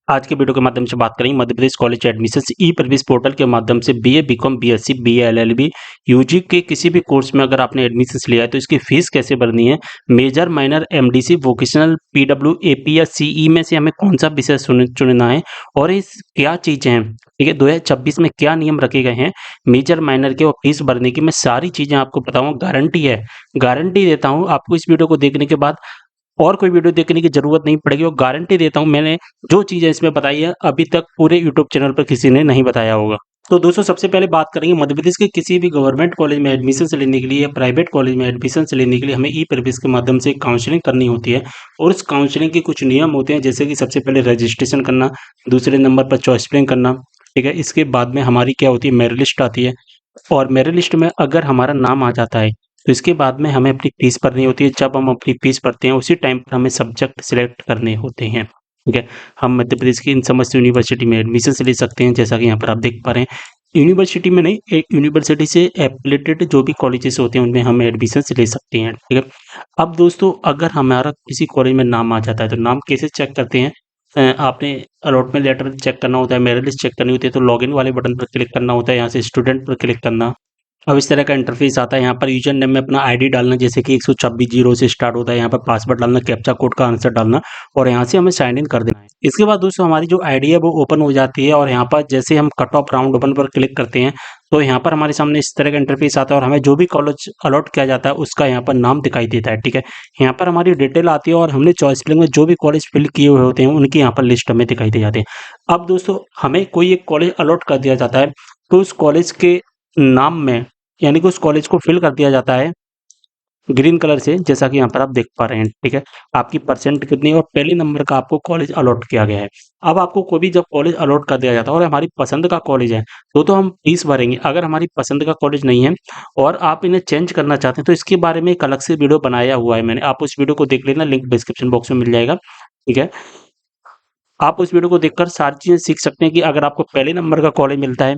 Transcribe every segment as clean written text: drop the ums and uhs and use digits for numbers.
आज के वीडियो के माध्यम से बात करेंगे मध्य प्रदेश कॉलेज एडमिशन ई प्रवेश पोर्टल के माध्यम से BA, BCom, BSc, BA, LLB, UG के किसी भी कोर्स में अगर आपने एडमिशन लिया है तो इसकी फीस कैसे भरनी है। Major, minor, MDC, vocational, PW, AP या सीई में से हमें कौन सा विषय चुनना है और इस क्या चीजें हैं, ठीक है। 2026 में क्या नियम रखे गए हैं मेजर, माइनर के और फीस भरने की, मैं सारी चीजें आपको बताऊंगा। गारंटी है, गारंटी देता हूं आपको इस वीडियो को देखने के बाद और कोई वीडियो देखने की जरूरत नहीं पड़ेगी और गारंटी देता हूं मैंने जो चीजें इसमें बताई है अभी तक पूरे यूट्यूब चैनल पर किसी ने नहीं बताया होगा। तो दोस्तों सबसे पहले बात करेंगे मध्य प्रदेश के किसी भी गवर्नमेंट कॉलेज में एडमिशन लेने के लिए या प्राइवेट कॉलेज में एडमिशन लेने के लिए हमें ई प्रवेश के माध्यम से काउंसलिंग करनी होती है और उस काउंसलिंग के कुछ नियम होते हैं, जैसे कि सबसे पहले रजिस्ट्रेशन करना, दूसरे नंबर पर चॉइस फिलिंग करना, ठीक है। इसके बाद में हमारी क्या होती है, मेरिट लिस्ट आती है और मेरिट लिस्ट में अगर हमारा नाम आ जाता है तो इसके बाद में हमें अपनी फीस भरनी होती है। जब हम अपनी फीस भरते हैं उसी टाइम पर हमें सब्जेक्ट सिलेक्ट करने होते हैं, ठीक है। हम मध्य प्रदेश की इन समस्त यूनिवर्सिटी में एडमिशन ले सकते हैं, जैसा कि यहाँ पर आप देख पा रहे हैं। यूनिवर्सिटी में नहीं, एक यूनिवर्सिटी से एफिलेटेड जो भी कॉलेजेस होते हैं उनमें हम एडमिशन ले सकते हैं, ठीक है। अब दोस्तों अगर हमारा किसी कॉलेज में नाम आ जाता है तो नाम कैसे चेक करते हैं। आपने अलॉटमेंट लेटर चेक करना होता है, मेरिट लिस्ट चेक करनी होती है, तो लॉगिन वाले बटन पर क्लिक करना होता है, यहाँ से स्टूडेंट पर क्लिक करना। अब इस तरह का इंटरफेस आता है। यहाँ पर यूजर नेम में अपना आईडी डालना, जैसे कि 126 जीरो से स्टार्ट होता है। यहाँ पर पासवर्ड डालना, कैप्चा कोड का आंसर डालना और यहाँ से हमें साइन इन कर देना है। इसके बाद दोस्तों हमारी जो आईडी है वो ओपन हो जाती है और यहाँ पर जैसे हम कट ऑफ राउंड ओपन पर क्लिक करते हैं तो यहाँ पर हमारे सामने इस तरह का इंटरफेस आता है और हमें जो भी कॉलेज अलॉट किया जाता है उसका यहाँ पर नाम दिखाई देता है, ठीक है। यहाँ पर हमारी डिटेल आती है और हमने चॉइस फिलिंग में जो भी कॉलेज फिल किए हुए होते हैं उनकी यहाँ पर लिस्ट हमें दिखाई दे जाती है। अब दोस्तों हमें कोई एक कॉलेज अलॉट कर दिया जाता है तो उस कॉलेज के नाम में, यानी कि उस कॉलेज को फिल कर दिया जाता है ग्रीन कलर से, जैसा कि यहाँ पर आप देख पा रहे हैं, ठीक है। आपकी परसेंट कितनी है और पहले नंबर का आपको कॉलेज अलॉट किया गया है। अब आपको कोई भी जब कॉलेज अलॉट कर दिया जाता है और हमारी पसंद का कॉलेज है तो हम फीस भरेंगे। अगर हमारी पसंद का कॉलेज नहीं है और आप इन्हें चेंज करना चाहते हैं तो इसके बारे में एक अलग से वीडियो बनाया हुआ है मैंने, आप उस वीडियो को देख लेना, लिंक डिस्क्रिप्शन बॉक्स में मिल जाएगा, ठीक है। आप उस वीडियो को देखकर सारी चीजें सीख सकते हैं कि अगर आपको पहले नंबर का कॉलेज मिलता है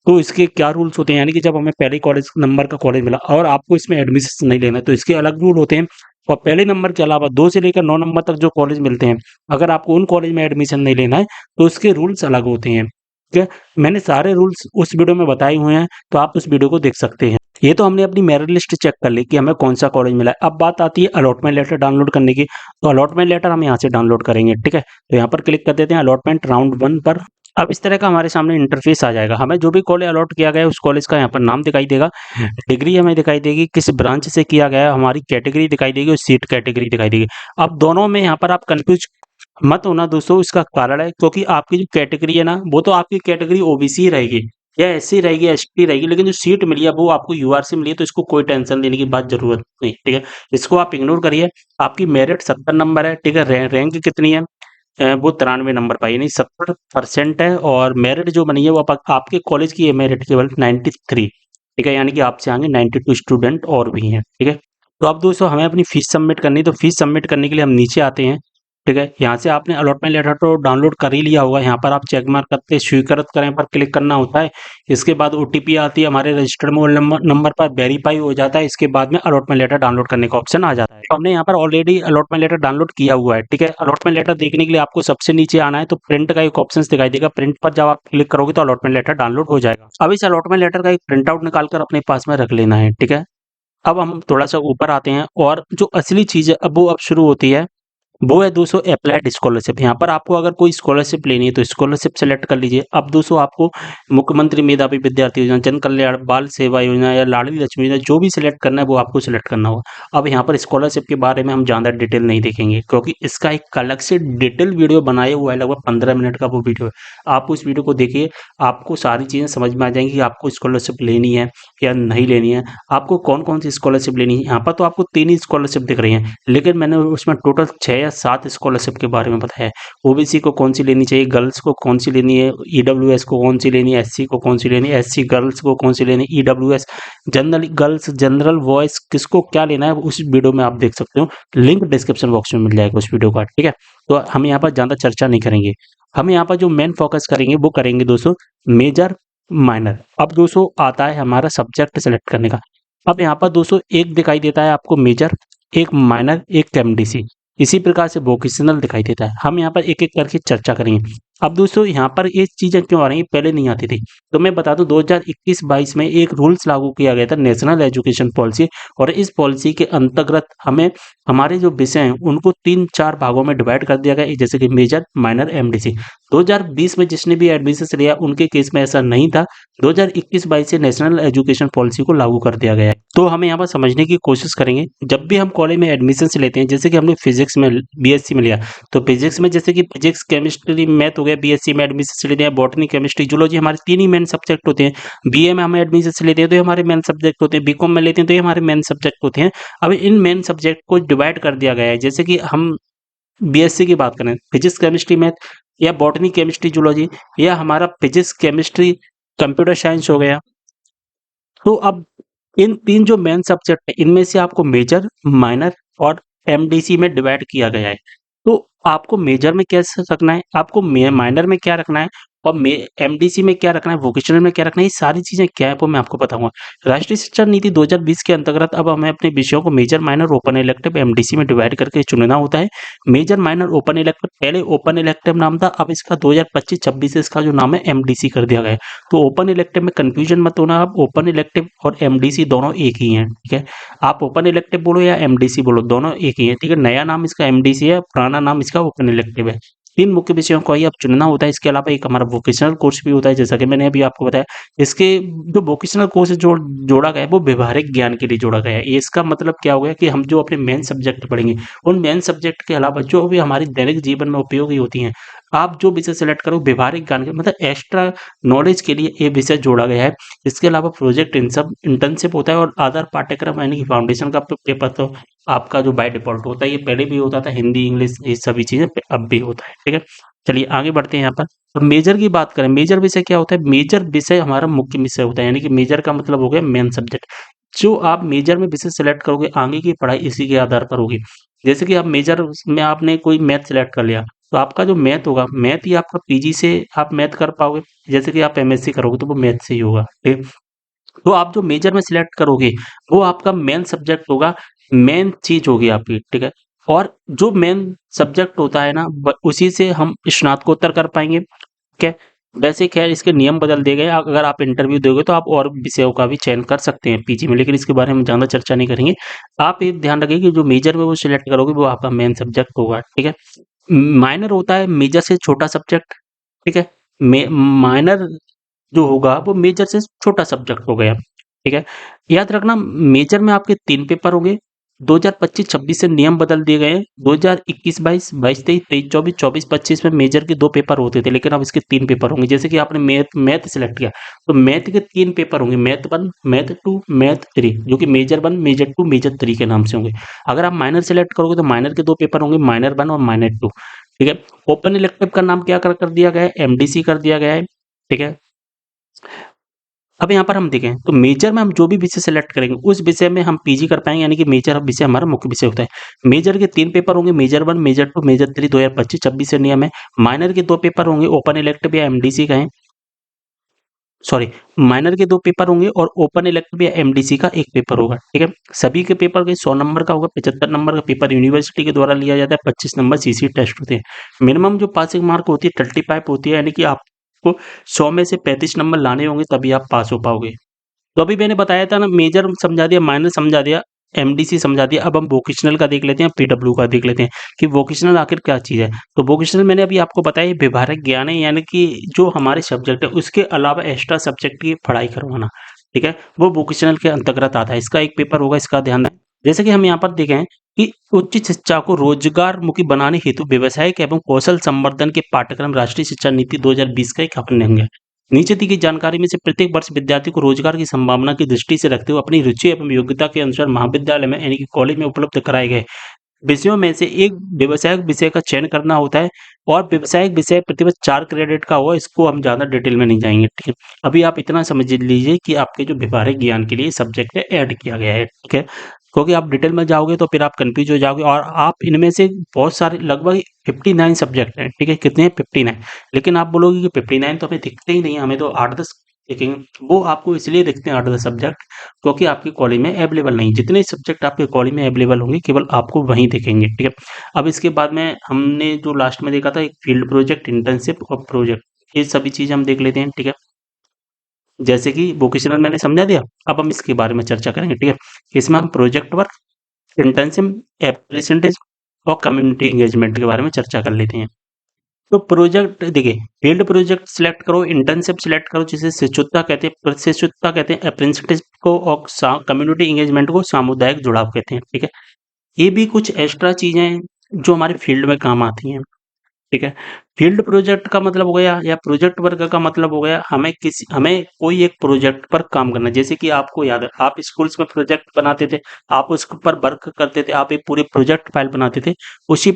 तो इसके क्या रूल्स होते हैं, यानी कि जब हमें पहले कॉलेज नंबर का कॉलेज मिला और आपको इसमें एडमिशन नहीं लेना है तो इसके अलग रूल होते हैं। और पहले नंबर के अलावा 2 से लेकर 9 नंबर तक जो कॉलेज मिलते हैं, अगर आपको उन कॉलेज में एडमिशन नहीं लेना है तो उसके रूल्स अलग होते हैं, ठीक है। मैंने सारे रूल्स उस वीडियो में बताए हुए हैं तो आप उस वीडियो को देख सकते हैं। ये तो हमने अपनी मेरिट लिस्ट चेक कर ली कि हमें कौन सा कॉलेज मिला है। अब बात आती है अलॉटमेंट लेटर डाउनलोड करने की। तो अलॉटमेंट लेटर हम यहाँ से डाउनलोड करेंगे, ठीक है। तो यहाँ पर क्लिक कर देते हैं अलॉटमेंट राउंड 1 पर। अब इस तरह का हमारे सामने इंटरफेस आ जाएगा। हमें जो भी कॉलेज अलॉट किया गया है उस कॉलेज का यहाँ पर नाम दिखाई देगा, डिग्री हमें दिखाई देगी, किस ब्रांच से किया गया है, हमारी कैटेगरी दिखाई देगी और सीट कैटेगरी दिखाई देगी। अब दोनों में यहाँ पर आप कंफ्यूज मत होना दोस्तों, इसका कारण है क्योंकि आपकी जो कैटेगरी है ना वो तो आपकी कैटेगरी ओबीसी ही रहेगी या एससी रहेगी, एसटी रहेगी, लेकिन जो सीट मिली है वो आपको यूआर से मिली है, तो इसको कोई टेंशन लेने की बात जरूरत नहीं, ठीक है। इसको आप इग्नोर करिए। आपकी मेरिट 70 नंबर है, ठीक है। रैंक कितनी है, वो 93 नंबर पाई, यानी 70% है और मेरिट जो बनी है वो आपके कॉलेज की है मेरिट केवल 93, ठीक है। यानी कि आपसे आगे 92 स्टूडेंट और भी हैं, ठीक है। तो अब दोस्तों हमें अपनी फीस सबमिट करनी है, तो फीस सबमिट करने के लिए हम नीचे आते हैं, ठीक है। यहाँ से आपने अलॉटमेंट लेटर तो डाउनलोड कर ही लिया होगा। यहाँ पर आप चेक मार्क करते स्वीकृत करें पर क्लिक करना होता है। इसके बाद ओटीपी आती है हमारे रजिस्टर्ड मोबाइल नंबर पर, वेरीफाई हो जाता है। इसके बाद में अलॉटमेंट लेटर डाउनलोड करने का ऑप्शन आ जाता है। तो हमने यहाँ पर ऑलरेडी अलॉटमेंट लेटर डाउनलोड किया हुआ है, ठीक है। अलॉटमेंट लेटर देखने के लिए आपको सबसे नीचे आना है, तो प्रिंट का एक ऑप्शन दिखाई देगा। प्रिंट पर जब आप क्लिक करोगे तो अलॉटमेंट लेटर डाउनलोड हो जाएगा। अब इस अलॉटमेंट लेटर का एक प्रिंट आउट निकाल कर अपने पास में रख लेना है, ठीक है। अब हम थोड़ा सा ऊपर आते हैं और जो असली चीज है अब वो अब शुरू होती है, वो है दोस्तों अप्लाइड स्कॉलरशिप। यहाँ पर आपको अगर कोई स्कॉलरशिप लेनी है तो स्कॉलरशिप सेलेक्ट कर लीजिए। अब दोस्तों आपको मुख्यमंत्री मेधावी विद्यार्थी योजना, जन कल्याण बाल सेवा योजना या लाडली लक्ष्मी योजना जो भी सिलेक्ट करना है वो आपको सिलेक्ट करना होगा। अब यहाँ पर स्कॉलरशिप के बारे में हम ज़्यादा डिटेल नहीं देखेंगे क्योंकि इसका एक अलग से डिटेल वीडियो बनाया हुआ है, लगभग 15 मिनट का वो वीडियो है। आप उस वीडियो को देखिए, आपको सारी चीज़ें समझ में आ जाएंगी कि आपको स्कॉलरशिप लेनी है या नहीं लेनी है, आपको कौन कौन सी स्कॉलरशिप लेनी है। यहाँ पर तो आपको 3 ही स्कॉलरशिप दिख रही हैं, लेकिन मैंने उसमें टोटल 6 या 7 स्कॉलरशिप के बारे में बताया है। ओबीसी को कौन सी लेनी चाहिए, गर्ल्स को कौन सी लेनी है, ईडब्ल्यूएस को कौन सी लेनी है, एससी को कौन सी लेनी है, एससी गर्ल्स को कौन सी लेनी है, EWS general girls, general boys किसको क्या लेना है, उस वीडियो में आप देख सकते हो। लिंक डिस्क्रिप्शन बॉक्स में मिल जाएगा उस वीडियो का, ठीक है। तो हम यहाँ पर ज़्यादा चर्चा नहीं करेंगे। हम यहाँ पर जो मेन फोकस करेंगे वो करेंगे दोस्तों मेजर माइनर। अब दोस्तों आता है हमारा सब्जेक्ट सेलेक्ट करने का। अब यहाँ पर दोस्तों एक दिखाई देता है आपको मेजर, एक माइनर, एक एमडीसी, इसी प्रकार से वोकेशनल दिखाई देता है। हम यहाँ पर एक एक करके चर्चा करेंगे। अब दोस्तों यहाँ पर ये चीज़ें क्यों आ रही हैं, पहले नहीं आती थी। तो मैं बता दूं 2021-22 में एक रूल्स लागू किया गया था, नेशनल एजुकेशन पॉलिसी, और इस पॉलिसी के अंतर्गत हमें हमारे जो विषय हैं उनको 3-4 भागों में डिवाइड कर दिया गया, जैसे कि मेजर, माइनर, एमडीसी। 2020 में जिसने भी एडमिशन लिया उनके केस में ऐसा नहीं था। 2021-22 से नेशनल एजुकेशन पॉलिसी को लागू कर दिया गया है। तो हमें यहाँ पर समझने की कोशिश करेंगे, जब भी हम कॉलेज में एडमिशन लेते हैं, जैसे कि हमने फिजिक्स में बीएससी में लिया, तो फिजिक्स में जैसे कि फिजिक्स, केमिस्ट्री, मैथ हो गया, बीएससी में एडमिशन लेते हैं, बॉटनी, केमिस्ट्री, जूलॉजी, हमारे 3 ही मेन सब्जेक्ट होते हैं। बीए में हम एडमिशन लेते हैं तो ये हमारे मेन सब्जेक्ट होते हैं, बीकॉम में लेते हैं तो ये हमारे मेन सब्जेक्ट होते हैं। अब इन मेन सब्जेक्ट को डिवाइड कर दिया गया है, जैसे कि हम बीएससी की बात करें, फिजिक्स, केमिस्ट्री, मैथ, या बॉटनी, केमिस्ट्री, जूलॉजी, या हमारा फिजिक्स, केमिस्ट्री, कंप्यूटर साइंस हो गया। तो अब इन 3 जो मेन सब्जेक्ट है, इनमें से आपको मेजर, माइनर और एमडीसी में डिवाइड किया गया है। तो आपको मेजर में कैसे रखना है, आपको माइनर में क्या रखना है, और एमडीसी में क्या रखना है, वोकेशनल में क्या रखना है, ये सारी चीजें क्या है वो मैं आपको बताऊंगा। राष्ट्रीय शिक्षा नीति 2020 के अंतर्गत अब हमें अपने विषयों को major, minor, open elective, MDC में डिवाइड करके चुनना होता है। मेजर, माइनर, ओपन इलेक्टिव, पहले ओपन इलेक्टिव नाम था, अब इसका 2025-26 से इसका जो नाम है एमडीसी कर दिया गया है। तो ओपन इलेक्टिव में कंफ्यूजन मत होना, आप ओपन इलेक्टिव और एमडीसी दोनों एक ही हैं, ठीक है। आप ओपन इलेक्टिव बोलो या एमडीसी बोलो, दोनों एक ही है, ठीक है। नया नाम इसका एमडीसी है, पुराना नाम इसका ओपन इलेक्टिव है। 3 मुख्य विषयों को ही अब चुनना होता है। इसके अलावा एक हमारा वोकेशनल कोर्स भी होता है, जैसा कि मैंने अभी आपको बताया। इसके जो वोकेशनल कोर्स जोड़ा गया है वो व्यवहारिक ज्ञान के लिए जोड़ा गया है। ये इसका मतलब क्या हो गया कि हम जो अपने मेन सब्जेक्ट पढ़ेंगे, उन मेन सब्जेक्ट के अलावा जो भी हमारी दैनिक जीवन में उपयोगी होती हैं, आप जो विषय सेलेक्ट करो व्यवहारिक ज्ञान के, मतलब एक्स्ट्रा नॉलेज के लिए ये विषय जोड़ा गया है। इसके अलावा प्रोजेक्ट इंटर्नशिप होता है, और आधार पाठ्यक्रम यानी कि फाउंडेशन का पेपर तो आपका जो बाय डिफॉल्ट होता है, ये पहले भी होता था, हिंदी, इंग्लिश, ये सभी चीजें अब भी होता है, ठीक है। चलिए आगे बढ़ते हैं यहाँ पर। तो मेजर की बात करें, मेजर विषय क्या होता है, मेजर विषय हमारा मुख्य विषय होता है, यानी कि मेजर का मतलब हो गया मेन सब्जेक्ट। जो आप मेजर में विषय सेलेक्ट करोगे, आगे की पढ़ाई इसी के आधार पर होगी। जैसे कि आप मेजर में आपने कोई मैथ सेलेक्ट कर लिया, तो आपका जो मैथ होगा, मैथ ही आपका पीजी से आप मैथ कर पाओगे। जैसे कि आप एमएससी करोगे तो वो मैथ से ही होगा, ठीक है। तो आप जो मेजर में सिलेक्ट करोगे वो आपका मेन सब्जेक्ट होगा, मेन चीज होगी आपकी, ठीक है। और जो मेन सब्जेक्ट होता है ना, उसी से हम स्नातकोत्तर कर पाएंगे, ठीक है। वैसे खैर इसके नियम बदल दिए गए, अगर आप इंटरव्यू दोगे तो आप और विषयों का भी चयन कर सकते हैं पीजी में, लेकिन इसके बारे में ज्यादा चर्चा नहीं करेंगे। आप ये ध्यान रखिए कि जो मेजर में वो सिलेक्ट करोगे वो आपका मेन सब्जेक्ट होगा, ठीक है। माइनर होता है मेजर से छोटा सब्जेक्ट, ठीक है। माइनर जो होगा वो मेजर से छोटा सब्जेक्ट हो गया, ठीक है। याद रखना मेजर में आपके 3 पेपर होंगे। 2025-26 से नियम बदल दिए गए हैं। 2021-22, 22-23, 23-24, 24-25 में मेजर के 2 पेपर होते थे, लेकिन अब इसके 3 पेपर होंगे। जैसे कि आपने मैथ सिलेक्ट किया तो मैथ के 3 पेपर होंगे, मैथ 1, मैथ 2, मैथ 3, जो कि मेजर 1, मेजर 2, मेजर 3 के नाम से होंगे। अगर आप माइनर सेलेक्ट करोगे तो माइनर के 2 पेपर होंगे, माइनर 1 और माइनर 2, ठीक है। ओपन इलेक्टिव का नाम क्या कर दिया गया है, एमडीसी कर दिया गया है, ठीक है। अब यहाँ पर हम देखें तो मेजर में हम जो भी विषय सेलेक्ट करेंगे उस विषय में हम पीजी कर पाएंगे, यानी कि मेजर विषय हमारा मुख्य विषय होता है। मेजर के 3 पेपर होंगे, मेजर 1, मेजर 2, मेजर 3, 2025-26 से नियम है। माइनर के 2 पेपर होंगे, ओपन इलेक्टिव या एमडीसी का है, सॉरी, माइनर के 2 पेपर होंगे और ओपन इलेक्टिव या एमडीसी का 1 पेपर होगा, ठीक है। सभी के पेपर के 100 नंबर का होगा, 75 नंबर का पेपर यूनिवर्सिटी के द्वारा लिया जाता है, 25 नंबर सीसी टेस्ट होते हैं। मिनिमम जो पासिंग मार्क होती है 35 होती है, यानी कि आपको 100 में से 35 नंबर लाने होंगे तभी आप पास हो पाओगे। तो अभी मैंने बताया था ना, मेजर समझा दिया, माइनर समझा दिया, एमडीसी समझा दिया। अब हम वोकेशनल का देख लेते हैं, पीडब्ल्यू का देख लेते हैं कि वोकेशनल आखिर क्या चीज़ है। तो वोकेशनल मैंने अभी आपको बताया, व्यवहारिक ज्ञान है, यानी कि जो हमारे सब्जेक्ट है उसके अलावा एक्स्ट्रा सब्जेक्ट की पढ़ाई करवाना, ठीक है, वो वोकेशनल के अंतर्गत आता है। इसका 1 पेपर होगा, इसका ध्यान रखें। जैसे कि हम यहाँ पर देखें कि उच्च शिक्षा को रोजगारमुखी बनाने हेतु व्यावसायिक एवं कौशल संवर्धन के पाठ्यक्रम राष्ट्रीय शिक्षा नीति 2020 का एक अभिन्न अंग है। नीचे दी गई जानकारी में से प्रत्येक वर्ष विद्यार्थी को रोजगार की संभावना की दृष्टि से रखते हुए अपनी रुचि एवं योग्यता के अनुसार महाविद्यालय में यानी कि कॉलेज में उपलब्ध कराए गए विषयों में से एक व्यवसायिक विषय का चयन करना होता है, और व्यवसायिक विषय प्रतिवर्ष 4 क्रेडिट का हुआ। इसको हम ज्यादा डिटेल में नहीं जाएंगे, ठीक है। अभी आप इतना समझ लीजिए कि आपके जो व्यवहारिक ज्ञान के लिए सब्जेक्ट है ऐड किया गया है, ठीक है। क्योंकि आप डिटेल में जाओगे तो फिर आप कंफ्यूज हो जाओगे, और आप इनमें से बहुत सारे लगभग 59 सब्जेक्ट हैं, ठीक है। कितने हैं, 59। लेकिन आप बोलोगे कि 59 तो हमें दिखते ही नहीं है, हमें तो 8-10 देखेंगे वो आपको इसलिए देखते हैं 8-10 सब्जेक्ट, क्योंकि आपकी कॉलेज में अवेलेबल नहीं, जितने सब्जेक्ट आपके कॉलेज में अवेलेबल होंगे केवल आपको वहीं दिखेंगे, ठीक है। अब इसके बाद में हमने जो लास्ट में देखा था एक फील्ड प्रोजेक्ट, इंटर्नशिप और प्रोजेक्ट, ये सभी चीज़ हम देख लेते हैं, ठीक है। जैसे कि वोकेशनल मैंने समझा दिया, अब हम इसके बारे में चर्चा करेंगे, ठीक है। इसमें हम प्रोजेक्ट वर्क, इंटर्नशिप, एप्रेंटिसशिप और कम्युनिटी एंगेजमेंट के बारे में चर्चा कर लेते हैं। तो प्रोजेक्ट देखिए, फील्ड प्रोजेक्ट सिलेक्ट करो, इंटर्नशिप सिलेक्ट करो जिसे शिक्षुता कहते हैं, प्रशिक्षुता कहते हैं, अप्रेंटिसशिप को और कम्युनिटी एंगेजमेंट को सामुदायिक जुड़ाव कहते हैं, ठीक है। ये भी कुछ एक्स्ट्रा चीजें हैं जो हमारे फील्ड में काम आती हैं, ठीक है। फील्ड प्रोजेक्ट का मतलब हो गया या प्रोजेक्ट वर्क का मतलब हो गया हमें कोई एक प्रोजेक्ट पर काम करना, जैसे कि आपको याद है आप स्कूल्स में प्रोजेक्ट बनाते थे, आप उस पर वर्क करते थे, आप एक पूरे प्रोजेक्ट फाइल बनाते थे, उसी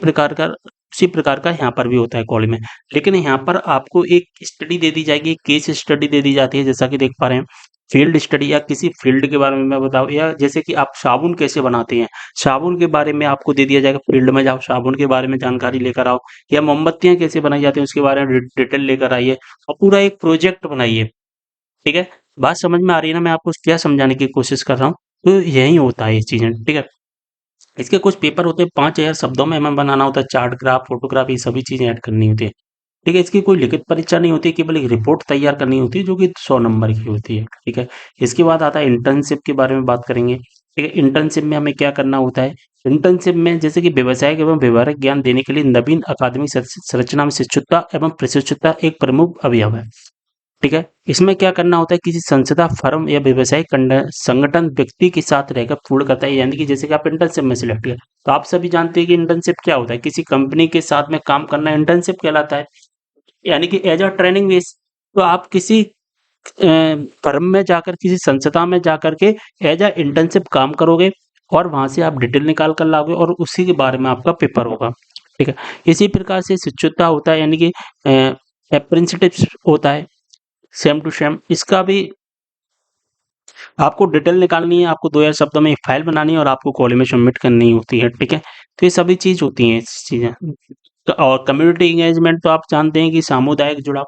प्रकार का यहाँ पर भी होता है कॉलेज में। लेकिन यहाँ पर आपको एक स्टडी दे दी जाएगी, एक केस स्टडी दे दी जाती है, जैसा कि देख पा रहे हैं फील्ड स्टडी, या किसी फील्ड के बारे में मैं बताऊँ, या जैसे कि आप साबुन कैसे बनाते हैं, साबुन के बारे में आपको दे दिया जाएगा, फील्ड में जाओ साबुन के बारे में जानकारी लेकर आओ, या मोमबत्तियां कैसे बनाई जाती हैं उसके बारे में डिटेल लेकर आइए और पूरा एक प्रोजेक्ट बनाइए, ठीक है। बात समझ में आ रही है ना, मैं आपको क्या समझाने की कोशिश कर रहा हूँ। तो यही होता है ये चीजें, ठीक है। इसके कुछ पेपर होते हैं 5,000 शब्दों में हमें बनाना होता है, चार्ट ग्राफ फोटोग्राफ ये सभी चीजें ऐड करनी होती है, ठीक है। इसकी कोई लिखित परीक्षा नहीं होती, केवल एक रिपोर्ट तैयार करनी होती है जो कि 100 नंबर की होती है, ठीक है। इसके बाद आता है इंटर्नशिप के बारे में बात करेंगे, ठीक है। इंटर्नशिप में हमें क्या करना होता है, इंटर्नशिप में जैसे कि व्यवसायिक एवं व्यवहारिक ज्ञान देने के लिए नवीन अकादमिक संरचना में शिक्षुता एवं प्रशिक्षुता एक प्रमुख अवयव है, ठीक है। इसमें क्या करना होता है, किसी संस्था फर्म या व्यवसायिक संगठन व्यक्ति के साथ रहकर पूर्ण करता है, यानी कि जैसे कि आप इंटर्नशिप में सिलेक्ट किया, तो आप सभी जानते हैं कि इंटर्नशिप क्या होता है, किसी कंपनी के साथ में काम करना इंटर्नशिप कहलाता है, यानी कि एज अ ट्रेनिंग बेस। तो आप किसी फर्म में जाकर, किसी संस्था में जाकर के एज अ इंटर्नशिप काम करोगे और वहां से आप डिटेल निकाल कर लाओगे और उसी के बारे में आपका पेपर होगा, ठीक है। इसी प्रकार से शिक्षुता होता है, यानी कि अप्रेंटिसशिप होता है, सेम टू सेम इसका भी आपको डिटेल निकालनी है, आपको 2000 शब्दों में एक फाइल बनानी है और आपको कॉलेज में सबमिट करनी होती है, ठीक है। तो ये सभी चीज होती हैं चीजें। और कम्युनिटी एंगेजमेंट तो आप जानते हैं कि सामुदायिक जुड़ाव,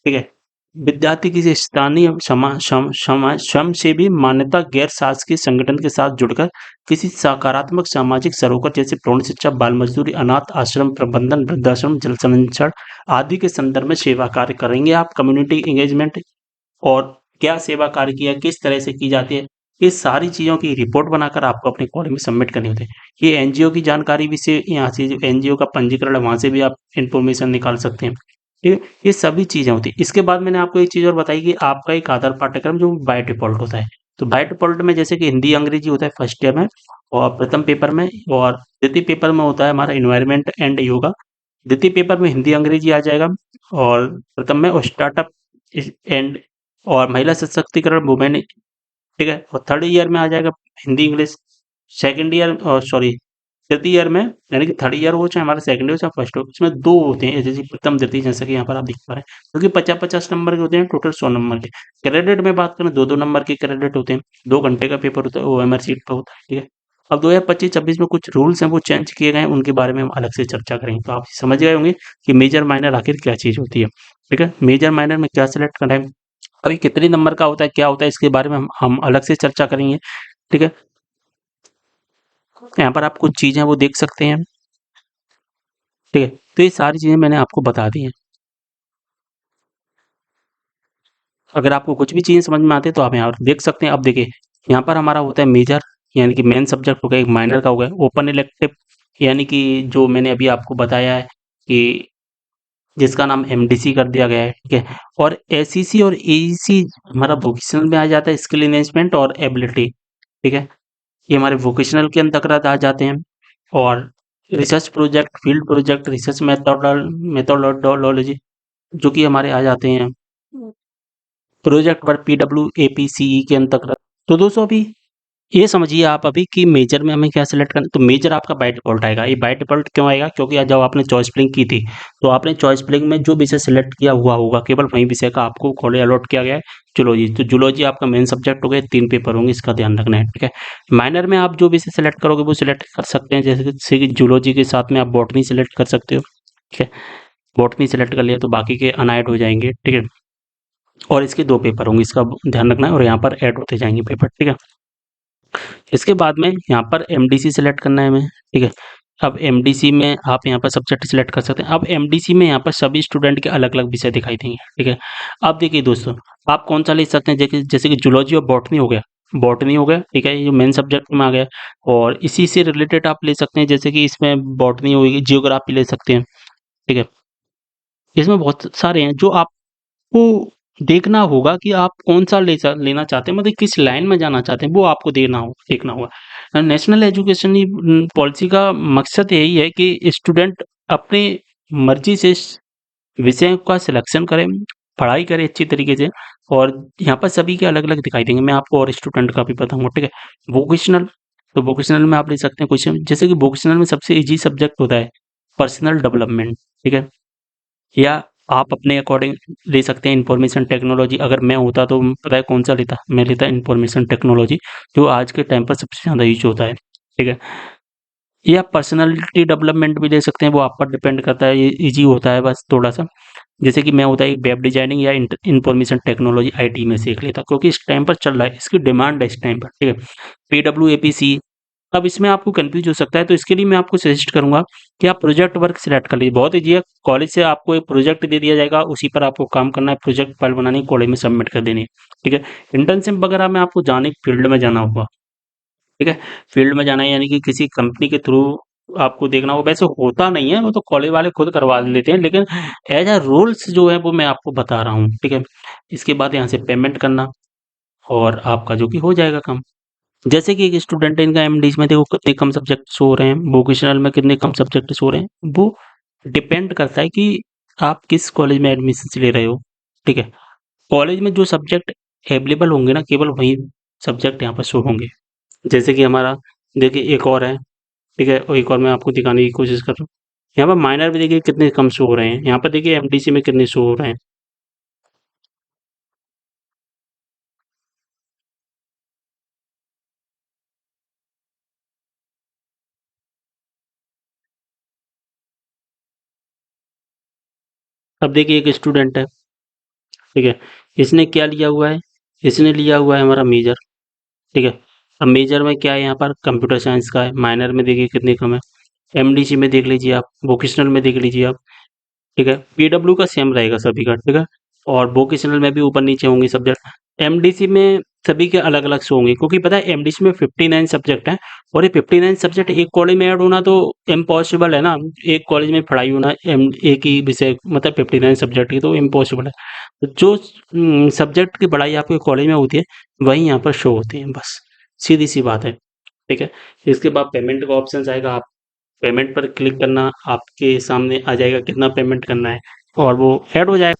ठीक है। विद्यार्थी किसी स्थानीय स्वयंसेवी मान्यता गैर शासकीय संगठन के साथ जुड़कर किसी सकारात्मक सामाजिक सरोकार जैसे भ्रूण शिक्षा, बाल मजदूरी, अनाथ आश्रम प्रबंधन, वृद्धाश्रम, जल संरक्षण आदि के संदर्भ में सेवा कार्य करेंगे आप। कम्युनिटी एंगेजमेंट और क्या सेवा कार्य किया, किस तरह से की जाती है, ये सारी चीज़ों की रिपोर्ट बनाकर आपको अपने कॉलेज में सबमिट करनी होती है। ये एनजीओ की जानकारी भी से यहाँ से जो एनजीओ का पंजीकरण है वहाँ से भी आप इंफॉर्मेशन निकाल सकते हैं, ठीक है। ये सभी चीज़ें होती हैं। इसके बाद मैंने आपको एक चीज़ और बताई कि आपका एक आधार पाठ्यक्रम जो बाय डिफ़ॉल्ट होता है। तो बाय डिफ़ॉल्ट में जैसे कि हिंदी, अंग्रेजी होता है फर्स्ट ईयर में और प्रथम पेपर में, और द्वितीय पेपर में होता है हमारा एनवायरनमेंट एंड योगा। द्वितीय पेपर में हिंदी, अंग्रेजी आ जाएगा और प्रथम में स्टार्टअप एंड और महिला सशक्तिकरण वुमेन, ठीक है। और थर्ड ईयर में आ जाएगा हिंदी इंग्लिश। सेकंड ईयर और सॉरी तृतीय ईयर में, यानी कि थर्ड ईयर हो चाहे हमारा सेकंड ईयर चाहे फर्स्ट हो, इसमें दो होते हैं जैसे प्रथम द्वितीय, जैसा कि यहाँ पर आप देख पा रहे हैं, क्योंकि 50-50 नंबर के होते हैं, टोटल 100 नंबर के। क्रेडिट में बात करें 2-2 नंबर के क्रेडिट होते हैं, 2 घंटे का पेपर होता है, ओएमआर शीट पर होता है, ठीक है। अब 2025-26 में कुछ रूल्स हैं वो चेंज किए गए हैं, उनके बारे में हम अलग से चर्चा करेंगे। तो आप समझ गए होंगे कि मेजर माइनर आखिर क्या चीज होती है, ठीक है। मेजर माइनर में क्या सिलेक्ट करना है, अभी कितने नंबर का होता है, क्या होता है, इसके बारे में हम अलग से चर्चा करेंगे, ठीक है। यहाँ पर आप कुछ चीजें वो देख सकते हैं, ठीक है। तो ये सारी चीजें मैंने आपको बता दी हैं। अगर आपको कुछ भी चीजें समझ में आती है तो आप यहाँ पर देख सकते हैं। अब देखिए यहाँ पर हमारा होता है मेजर, यानी कि मेन सब्जेक्ट हो गया, एक माइनर का हो गया, ओपन इलेक्टिव, यानी कि जो मैंने अभी आपको बताया है कि जिसका नाम एमडीसी कर दिया गया है, ठीक है। और एसीसी और एईसी हमारा वोकेशनल में आ जाता है, स्किल एनहेंसमेंट और एबिलिटी, ठीक है। ये हमारे वोकेशनल के अंतर्गत आ जाते हैं। और research project, field project, research methodology जो कि हमारे आ जाते हैं प्रोजेक्ट वर्क PWAPCE के अंतर्गत। तो दोस्तों अभी ये समझिए आप अभी कि मेजर में हमें क्या सिलेक्ट करना, तो मेजर आपका बाय डिफॉल्ट आएगा। ये बाय डिफॉल्ट क्यों आएगा, क्योंकि आज जब आपने चॉइस फिलिंग की थी तो आपने चॉइस फिलिंग में जो विषय सिलेक्ट किया हुआ होगा केवल वही विषय का आपको कॉलेज अलॉट किया गया है, जूलॉजी। तो जूलॉजी आपका मेन सब्जेक्ट हो गया, 3 पेपर होंगे, इसका ध्यान रखना है, ठीक है। माइनर में आप जो विषय सिलेक्ट करोगे वो सिलेक्ट कर सकते हैं, जैसे कि जूलॉजी के साथ में आप बॉटनी सिलेक्ट कर सकते हो, ठीक है। बॉटनी सिलेक्ट कर लिया तो बाकी के अनएड हो जाएंगे, ठीक है। और इसके 2 पेपर होंगे, इसका ध्यान रखना है और यहाँ पर ऐड होते जाएँगे पेपर, ठीक है। इसके बाद में यहाँ पर एमडीसी सेलेक्ट करना है हमें, ठीक है। अब एमडीसी में आप यहाँ पर सब्जेक्ट सेलेक्ट कर सकते हैं। अब एमडीसी में यहाँ पर सभी स्टूडेंट के अलग-अलग विषय दिखाई देंगे, ठीक है। अब देखिए दोस्तों, आप कौन-सा ले सकते हैं, जैसे कि जूलॉजी और बॉटनी हो गया, ठीक है, ये मेन सब्जेक्ट में आ गया। और इसी से रिलेटेड आप ले सकते हैं, जैसे कि इसमें बॉटनी होगी, जियोग्राफी ले सकते हैं, ठीक है। इसमें बहुत सारे हैं जो आपको देखना होगा कि आप कौन-सा लेना चाहते हैं, मतलब किस लाइन में जाना चाहते हैं, वो आपको देखना होगा। नेशनल एजुकेशन पॉलिसी का मकसद यही है कि स्टूडेंट अपनी मर्ज़ी से विषय का सिलेक्शन करें, पढ़ाई करें अच्छी तरीके से। और यहाँ पर सभी के अलग-अलग दिखाई देंगे। मैं आपको और स्टूडेंट का भी बताऊँगा, ठीक है। वोकेशनल, तो वोकेशनल में आप ले सकते हैं क्वेश्चन, जैसे कि वोकेशनल में सबसे ईज़ी सब्जेक्ट होता है पर्सनल डेवलपमेंट, ठीक है। या आप अपने अकॉर्डिंग ले सकते हैं इन्फॉर्मेशन टेक्नोलॉजी। अगर मैं होता तो पता है कौन-सा लेता? मैं लेता इन्फॉर्मेशन टेक्नोलॉजी, जो आज के टाइम पर सबसे ज़्यादा यूज़ होता है, ठीक है। या पर्सनैलिटी डेवलपमेंट भी ले सकते हैं, वो आप पर डिपेंड करता है, ये ईज़ी होता है बस थोड़ा-सा। जैसे कि मैं होता है वेब डिज़ाइनिंग या इन्फॉर्मेशन टेक्नोलॉजी आईटी में से एक लेता, क्योंकि इस टाइम पर चल रहा है, इसकी डिमांड है इस टाइम पर, ठीक है। पीडब्ल्यूएपीसी, अब इसमें आपको कन्फ्यूज़ हो सकता है, तो इसके लिए मैं आपको सजेस्ट करूँगा कि आप प्रोजेक्ट वर्क सिलेक्ट कर लीजिए। बहुत ईज़ी है, कॉलेज से आपको एक प्रोजेक्ट दे दिया जाएगा, उसी पर आपको काम करना है, प्रोजेक्ट फाइल बनानी है, कॉलेज में सबमिट कर देनी है, ठीक है। इंटर्नशिप वगैरह में आपको जाने फील्ड में जाना होगा, ठीक है। फील्ड में जाना है यानी कि किसी कंपनी के थ्रू आपको देखना होगा। वैसे होता नहीं है, वो तो कॉलेज वाले खुद करवा लेते हैं, लेकिन एज़ अ रूल्स जो है वो मैं आपको बता रहा हूँ, ठीक है। इसके बाद यहाँ से पेमेंट करना और आपका जो कि हो जाएगा काम। जैसे कि एक स्टूडेंट है, इनका एमडीज में देखो कितने कम सब्जेक्ट शो हो रहे हैं, वोकेशनल में कितने कम सब्जेक्ट शो हो रहे हैं, वो डिपेंड करता है कि आप किस कॉलेज में एडमिशन ले रहे हो, ठीक है। कॉलेज में जो सब्जेक्ट अवेलेबल होंगे ना, केवल वही सब्जेक्ट यहाँ पर शो होंगे। जैसे कि हमारा देखिए एक और है, ठीक है, और एक और मैं आपको दिखाने की कोशिश कर रहा हूँ। यहाँ पर माइनर भी देखिए कितने कम शो हो रहे हैं, यहाँ पर देखिए एमडीसी में कितने शो हो रहे हैं। अब देखिए एक स्टूडेंट है, ठीक है, इसने क्या लिया हुआ है, इसने लिया हुआ है हमारा मेजर, ठीक है। अब मेजर में क्या है, यहाँ पर कंप्यूटर साइंस का है, माइनर में देखिए कितने कम है। एमडीसी में देख लीजिए आप, वोकेशनल में देख लीजिए आप, ठीक है। पीडब्ल्यू का सेम रहेगा सभी का, ठीक है। और वोकेशनल में भी ऊपर नीचे होंगे सब्जेक्ट। एमडीसी में सभी के अलग अलग शो होंगे, क्योंकि पता है एमडीसी में 59 सब्जेक्ट हैं, और ये 59 सब्जेक्ट एक कॉलेज में ऐड होना तो इम्पॉसिबल है ना। एक कॉलेज में पढ़ाई होना एक ही विषय मतलब 59 सब्जेक्ट की, तो इम्पॉसिबल है। तो जो सब्जेक्ट की पढ़ाई आपके कॉलेज में होती है वही यहाँ पर शो होती है, बस सीधी सी बात है, ठीक है। इसके बाद पेमेंट का ऑप्शन आएगा, आप पेमेंट पर क्लिक करना, आपके सामने आ जाएगा कितना पेमेंट करना है, और वो ऐड हो जाएगा।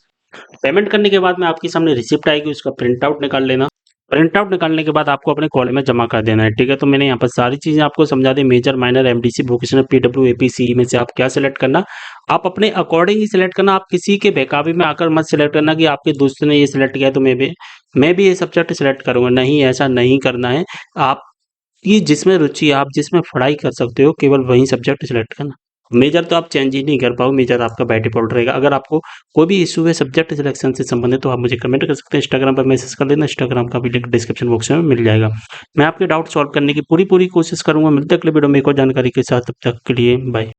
पेमेंट करने के बाद में आपके सामने रिसिप्ट आएगी, उसका प्रिंट आउट निकाल लेना। प्रिंट आउट निकालने के बाद आपको अपने कॉलेज में जमा कर देना है, ठीक है। तो मैंने यहाँ पर सारी चीज़ें आपको समझा दी, major minor MDC vocational PW APC में से आप क्या सिलेक्ट करना, आप अपने अकॉर्डिंग ही सिलेक्ट करना। आप किसी के बहकावे में आकर मत सिलेक्ट करना कि आपके दोस्त ने ये सिलेक्ट किया तो मैं भी ये सब्जेक्ट सिलेक्ट करूंगा, नहीं, ऐसा नहीं करना है। आप ये जिसमें रुचि है, आप जिसमें पढ़ाई कर सकते हो, केवल वही सब्जेक्ट सिलेक्ट करना। मेजर तो आप चेंज ही नहीं कर पाओगे, मेजर आपका बाय डिफ़ॉल्ट रहेगा। अगर आपको कोई भी इश्यू है सब्जेक्ट सिलेक्शन से संबंधित, तो आप मुझे कमेंट कर सकते हैं, इंस्टाग्राम पर मैसेज कर देना, इंस्टाग्राम का भी लिंक डिस्क्रिप्शन बॉक्स में मिल जाएगा। मैं आपके डाउट सॉल्व करने की पूरी कोशिश करूँगा। मिलते हैं अगले वीडियो में एक और जानकारी के साथ, तब तक के लिए बाय।